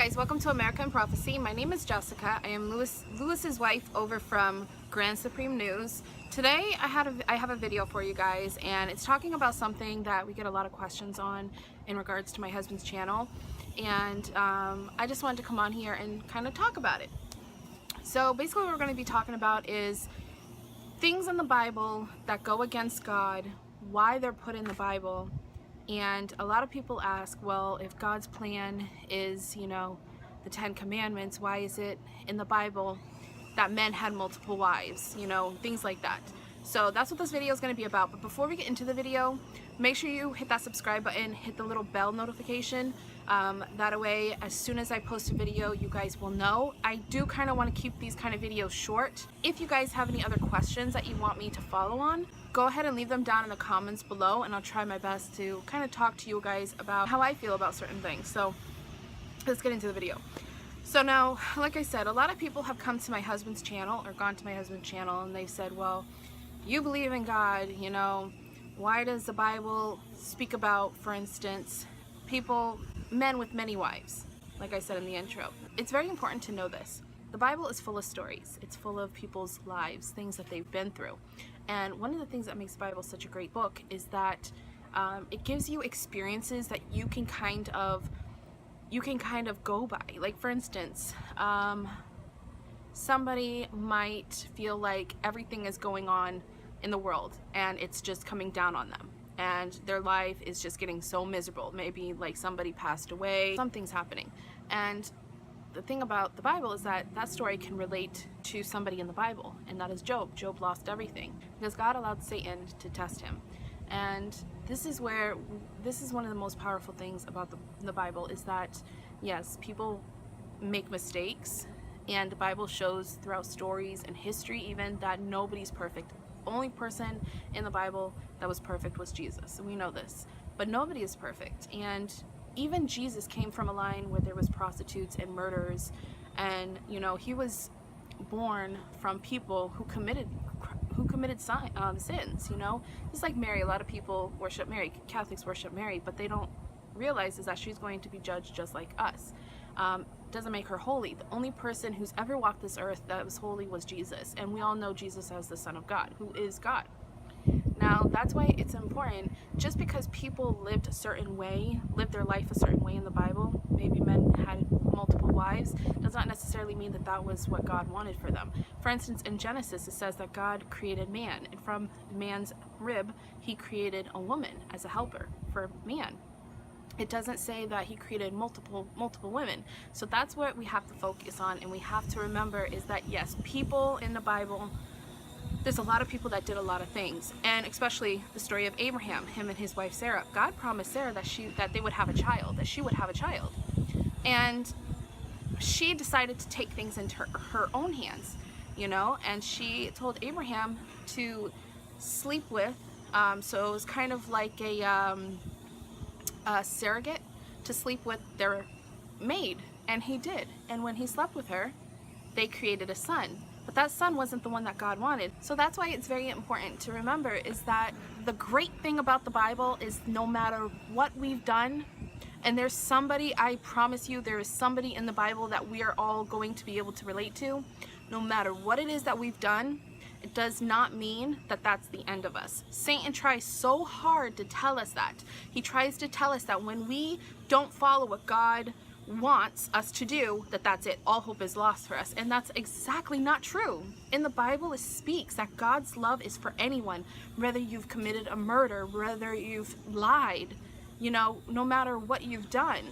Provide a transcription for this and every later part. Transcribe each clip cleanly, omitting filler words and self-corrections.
guys, welcome to America in Prophecy. My name is Jessica. I am Lewis's wife over from Grand Supreme News. Today I have a video for you guys, and it's talking about something that we get a lot of questions on in regards to my husband's channel, and I just wanted to come on here and kind of talk about it. So basically what we're going to be talking about is things in the Bible that go against God, why they're put in the Bible. And a lot of people ask, well, if God's plan is, the 10 Commandments, why is it in the Bible that men had multiple wives, things like that. So that's what this video is going to be about. But before we get into the video, make sure you hit that subscribe button, hit the little bell notification. That way, as soon as I post a video, you guys will know. I do kind of want to keep these kind of videos short. If you guys have any other questions that you want me to follow on, go ahead and leave them down in the comments below, and I'll try my best to kind of talk to you guys about how I feel about certain things. So let's get into the video. So now, like I said, a lot of people have come to my husband's channel or gone to my husband's channel and they've said, well, you believe in God, why does the Bible speak about, for instance, men with many wives, like I said in the intro? It's very important to know this. The Bible is full of stories. It's full of people's lives, things that they've been through. And one of the things that makes the Bible such a great book is that it gives you experiences that you can kind of go by. Like, for instance, somebody might feel like everything is going on in the world and it's just coming down on them, and their life is just getting so miserable. Maybe like somebody passed away, something's happening. And the thing about the Bible is that that story can relate to somebody in the Bible, and that is Job. Job lost everything because God allowed Satan to test him. And this is one of the most powerful things about the Bible, is that yes, people make mistakes, and the Bible shows throughout stories and history even that nobody's perfect. The only person in the Bible that was perfect was Jesus, and we know this, but nobody is perfect. And even Jesus came from a line where there was prostitutes and murderers, and he was born from people who committed sins. Just like Mary. A lot of people worship Mary. Catholics worship Mary, but they don't realize is that she's going to be judged just like us. Doesn't make her holy. The only person who's ever walked this earth that was holy was Jesus, and we all know Jesus as the Son of God, who is God. Now, that's why it's important. Just because people lived their life a certain way in the Bible, maybe men had multiple wives, does not necessarily mean that that was what God wanted for them. For instance, in Genesis, it says that God created man, and from man's rib, he created a woman as a helper for man. It doesn't say that he created multiple women. So that's what we have to focus on, and we have to remember is that yes, people in the Bible, there's a lot of people that did a lot of things, and especially the story of Abraham, him and his wife Sarah. God promised Sarah that they would have a child, that she would have a child, and she decided to take things into her own hands, and she told Abraham to sleep with. So it was kind of like a surrogate to sleep with their maid, and he did. And when he slept with her, they created a son. But that son wasn't the one that God wanted. So that's why it's very important to remember is that the great thing about the Bible is no matter what we've done, and there's somebody, I promise you, there is somebody in the Bible that we are all going to be able to relate to. No matter what it is that we've done, it does not mean that that's the end of us. Satan tries so hard to tell us that. He tries to tell us that when we don't follow what God wants us to do, that's it, all hope is lost for us. And that's exactly not true. In the Bible, it speaks that God's love is for anyone, whether you've committed a murder, whether you've lied, no matter what you've done.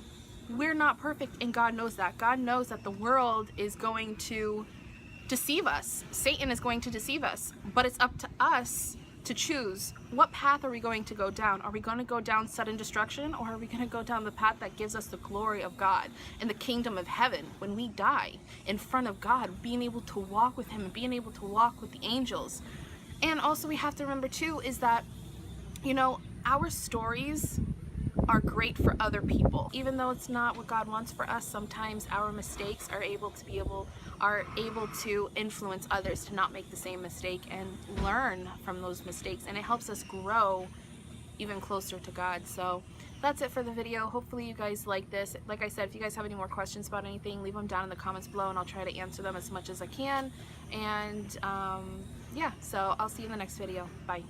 We're not perfect, and God knows that. God knows that the world is going to deceive us. Satan is going to deceive us, but it's up to us to choose what path are we going to go down. Are we going to go down sudden destruction, or are we going to go down the path that gives us the glory of God and the kingdom of heaven when we die in front of God, being able to walk with him and being able to walk with the angels? And also we have to remember too is that our stories are great for other people. Even though it's not what God wants for us, sometimes our mistakes are able to influence others to not make the same mistake and learn from those mistakes, and it helps us grow even closer to God. So that's it for the video. Hopefully you guys like this. Like I said, if you guys have any more questions about anything, leave them down in the comments below and I'll try to answer them as much as I can. And yeah, so I'll see you in the next video. Bye.